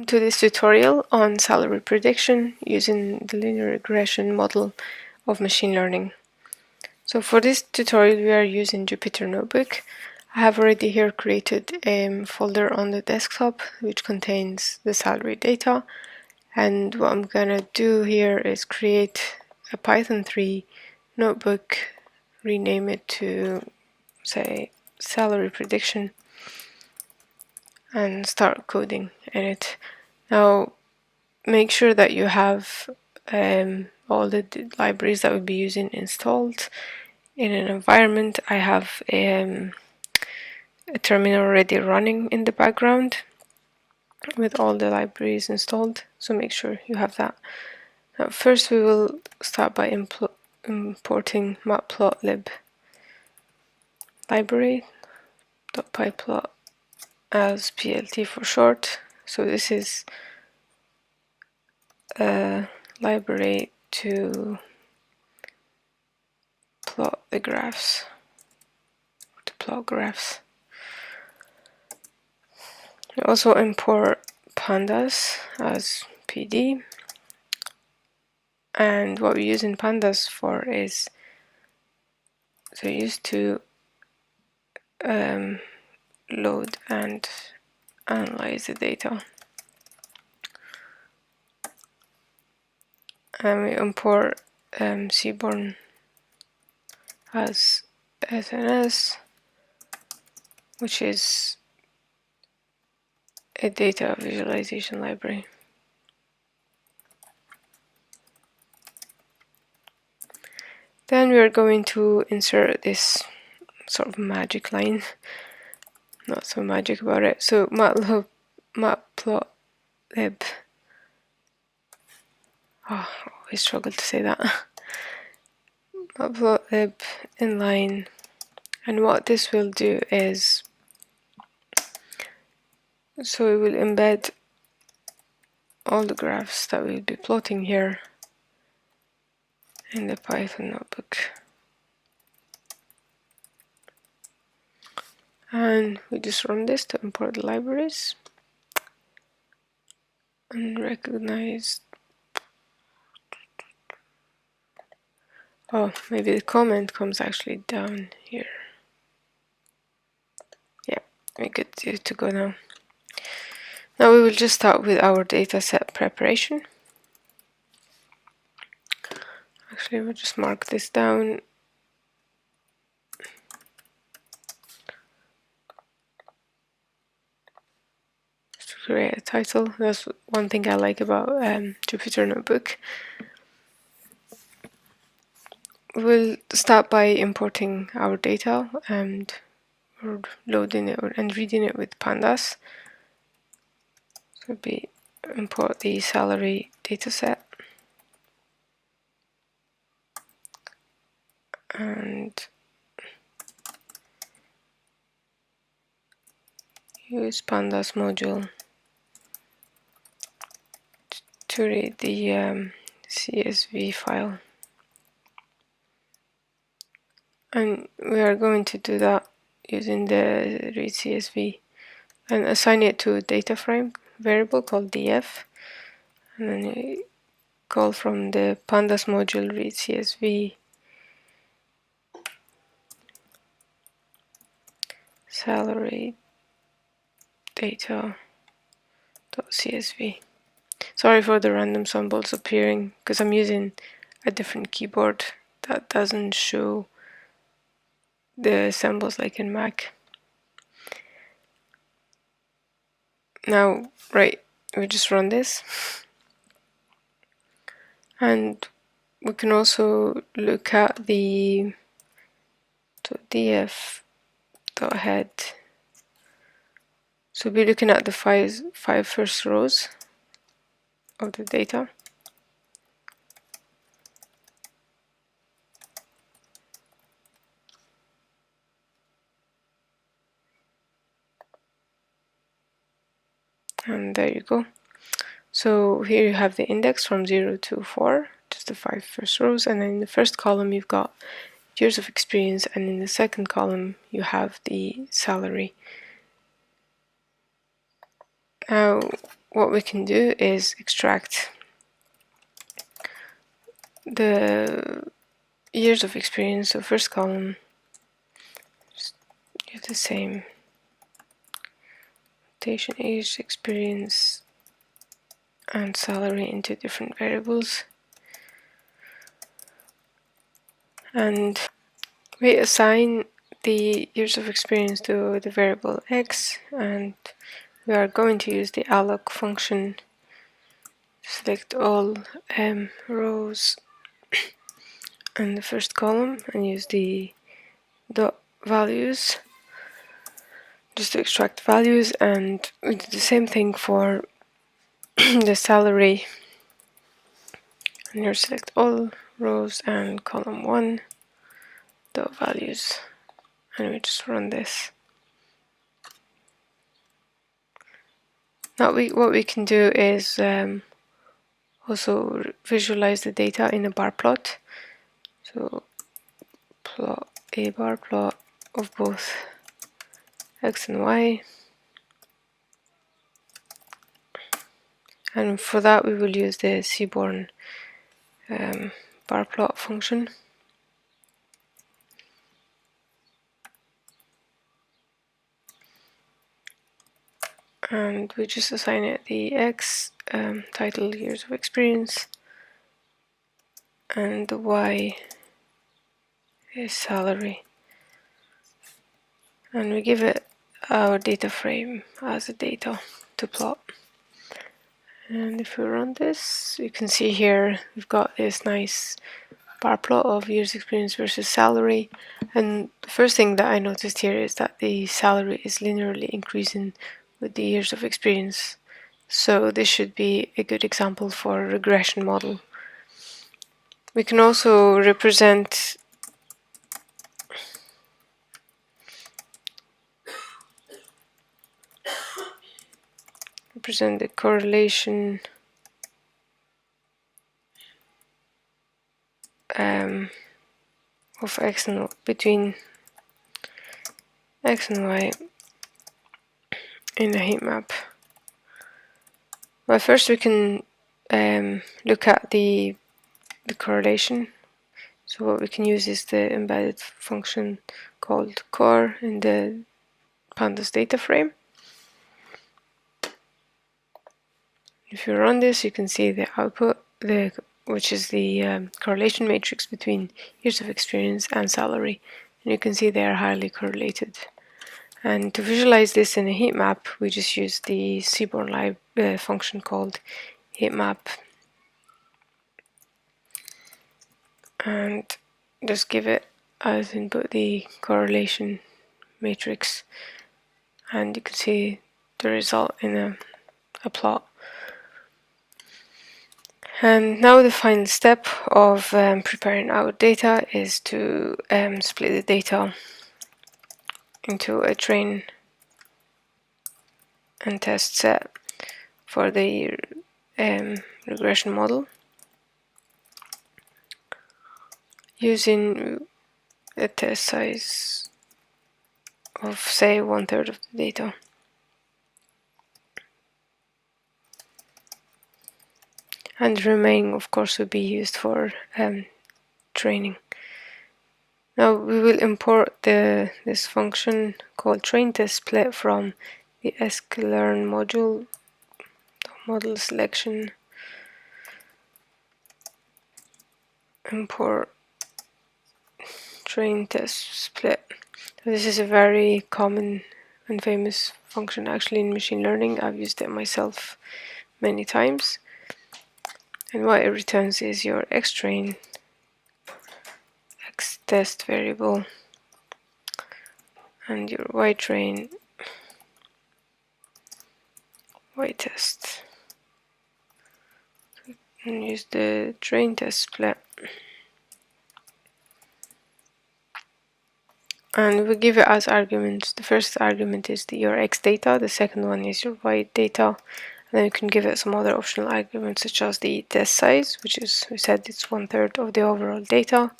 to this tutorial on salary prediction using the linear regression model of machine learning. So for this tutorial we are using Jupyter Notebook. I have already here created a folder on the desktop which contains the salary data, and what I'm gonna do here is create a Python 3 notebook, rename it to say salary prediction, and start coding in it. Now make sure that you have all the libraries that we'll be using installed in an environment. I have a terminal already running in the background with all the libraries installed, so make sure you have that. Now first we will start by importing matplotlib library.pyplot as plt for short. So this is a library to plot the graphs, to plot graphs. We also import pandas as pd, and what we use in pandas for is used to load and analyze the data. And we import Seaborn as SNS, which is a data visualization library. Then we are going to insert this sort of magic line, not so magic about it. So matplotlib, I always struggle to say that. Matplotlib inline, and what this will do is, so it will embed all the graphs that we'll be plotting here in the Python notebook. And we just run this to import the libraries and recognize. Oh, maybe the comment comes actually down here. Yeah, we're good to go now. Now we will just start with our dataset preparation. Actually, we'll just mark this down. Just to create a title. That's one thing I like about Jupyter Notebook. We'll start by importing our data and loading it and reading it with pandas. So we import the salary dataset and use pandas module to read the CSV file. And we are going to do that using the read CSV and assign it to a data frame variable called df, and then we call from the pandas module read CSV salary data.csv. Sorry for the random symbols appearing, because I'm using a different keyboard that doesn't show the symbols like in Mac. Now, right, we just run this, and we can also look at the df.head. So we'll be looking at the five first rows of the data. And there you go. So here you have the index from 0 to 4, just the 5 first rows, and then in the first column you've got years of experience, and in the second column you have the salary. Now what we can do is extract the years of experience. So first column, just use the same rotation, age, experience, and salary into different variables, and we assign the years of experience to the variable x, and we are going to use the alloc function to select all rows in the first column and use the dot values just to extract values, and we do the same thing for the salary, and here select all rows and column 1 dot values, and we just run this. Now what we can do is also visualize the data in a bar plot. So plot a bar plot of both x and y, and for that we will use the Seaborn bar plot function. And we just assign it the x title years of experience, and the y is salary, and we give it our data frame as a data to plot. And if we run this, you can see here we've got this nice bar plot of years experience versus salary, and the first thing that I noticed here is that the salary is linearly increasing with the years of experience. So this should be a good example for a regression model. We can also represent the correlation of x and between x and y in a heat map. Well, first we can look at the correlation. So what we can use is the embedded function called core in the pandas data frame. If you run this, you can see the output, which is the correlation matrix between years of experience and salary, and you can see they are highly correlated. And to visualize this in a heat map, we just use the Seaborn function called heatmap, and just give it as input the correlation matrix, and you can see the result in a plot. And now the final step of preparing our data is to split the data into a train and test set for the regression model using a test size of, say, 1/3 of the data. And the remaining, of course, will be used for training. Now we will import this function called train test split from the sklearn module, model selection, import train test split. So this is a very common and famous function actually in machine learning. I've used it myself many times. And what it returns is your x train, x test variable, and your y train, y test. And use the train test split. And we give it as arguments. The first argument is your x data, the second one is your y data, and then you can give it some other optional arguments such as the test size, which is, we said it's 1/3 of the overall data,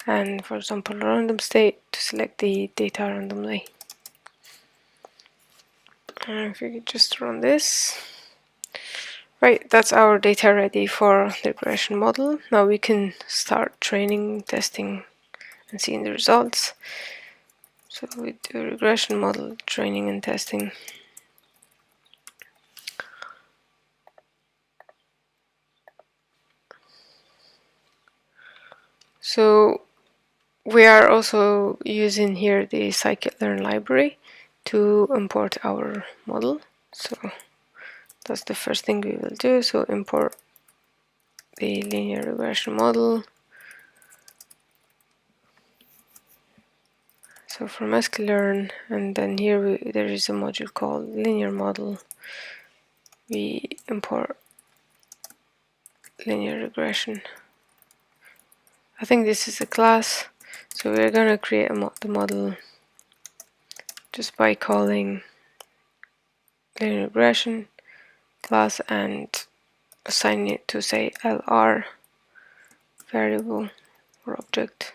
and for example random state to select the data randomly. And if you could just run this, Right, that's our data ready for the regression model. Now we can start training, testing, and seeing the results. So we do regression model training and testing. So we are also using here the scikit-learn library to import our model. So that's the first thing we will do. So import the linear regression model. So from scikit-learn, and then here there is a module called linear model. We import linear regression. I think this is a class, so we're gonna create the model just by calling linear regression class and assign it to, say, LR variable or object.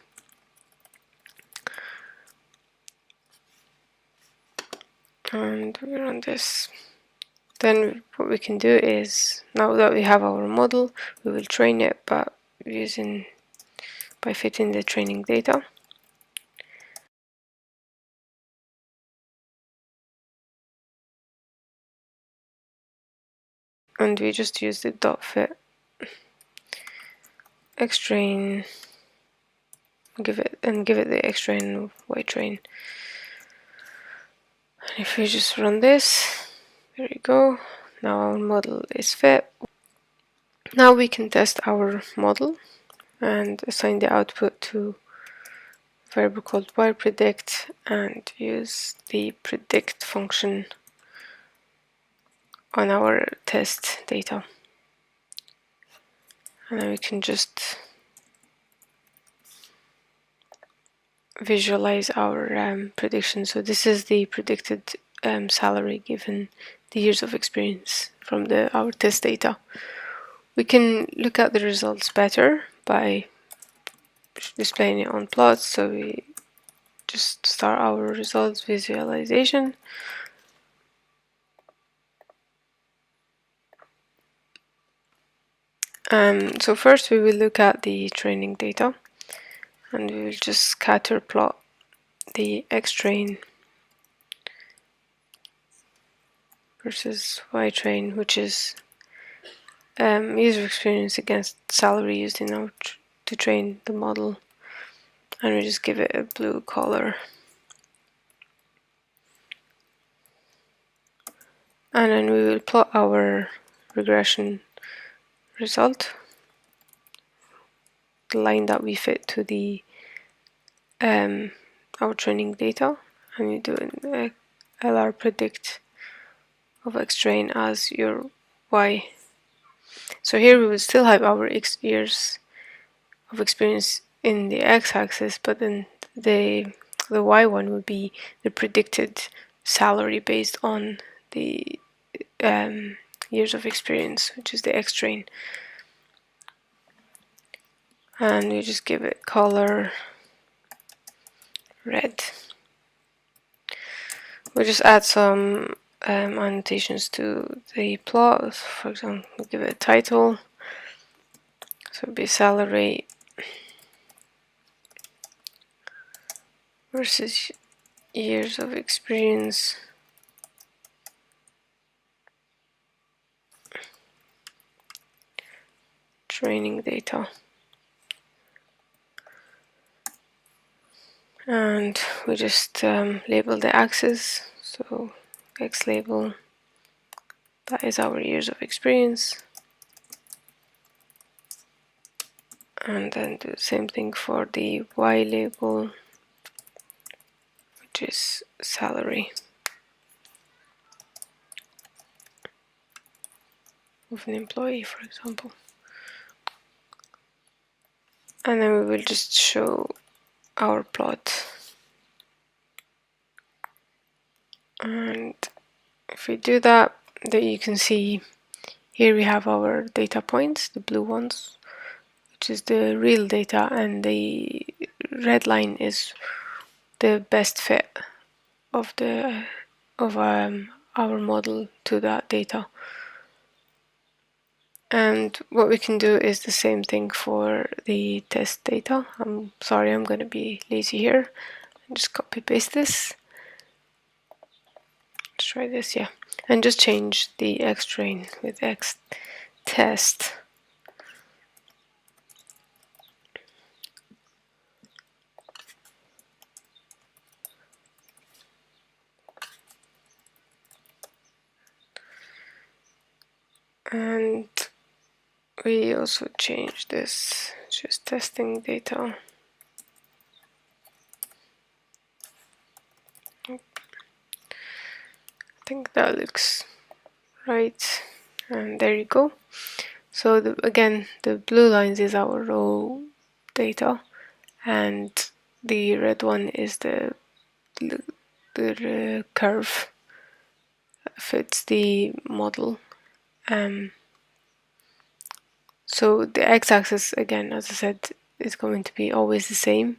And we run this. Then what we can do is, now that we have our model, we will train it by fitting the training data. And we just use the dot fit xtrain, give it the xtrain ytrain. And if we just run this, there you go. Now our model is fit. Now we can test our model and assign the output to a variable called predict and use the predict function on our test data. And then we can just visualize our prediction. So this is the predicted salary given the years of experience from our test data. We can look at the results better by displaying it on plots. So we just start our results visualization. So first we will look at the training data, and we will just scatter plot the xtrain versus ytrain, which is user experience against salary used in our to train the model, and we just give it a blue color. And then we will plot our regression result, the line that we fit to the our training data, and you do an LR predict of xtrain as your y. So here we will still have our x years of experience in the x-axis, but then the y one would be the predicted salary based on the years of experience, which is the xtrain. And we just give it color red. We just add some annotations to the plot. For example, we give it a title, so it'd be salary versus years of experience. Training data. And we just label the axis, so X label, that is our years of experience, and then do the same thing for the Y label, which is salary of an employee, for example. And then we will just show our plot. And if we do that, then you can see here we have our data points, the blue ones, which is the real data, and the red line is the best fit of our model to that data. And what we can do is the same thing for the test data. I'm sorry, I'm going to be lazy here. Just copy paste this. Let's try this, yeah. And just change the X train with X test. And we also change this, just testing data. I think that looks right. And there you go. So again, the blue lines is our raw data, and the red one is the curve fits the model. So the x-axis, again, as I said, is going to be always the same,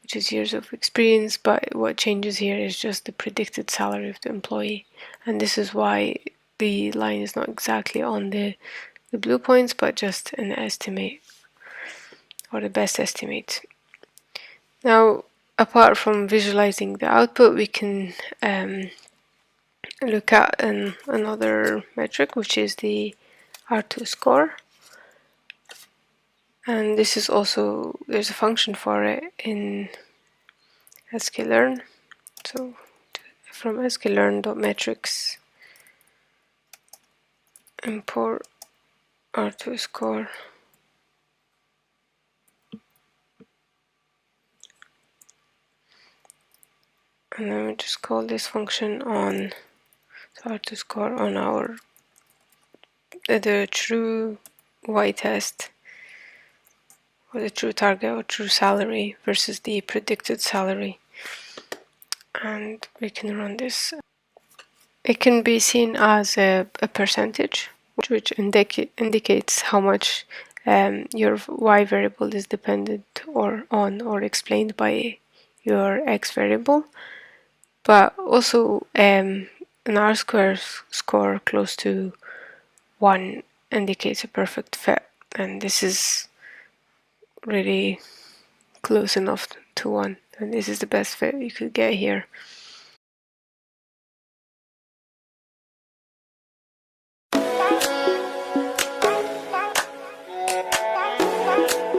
which is years of experience, but what changes here is just the predicted salary of the employee. And this is why the line is not exactly on the blue points, but just an estimate, or the best estimate. Now, apart from visualizing the output, we can look at another metric, which is the R2 score. And this is also, there's a function for it in sklearn. So from sklearn.metrics, import R2 score. And then we just call this function on R2 score on our the true Y test, or the true target or true salary versus the predicted salary. And we can run this. It can be seen as a percentage, which indicates how much your Y variable is dependent on or explained by your X variable. But also an R-square score close to 1 indicates a perfect fit, and this is really close enough to 1, and this is the best fit you could get here.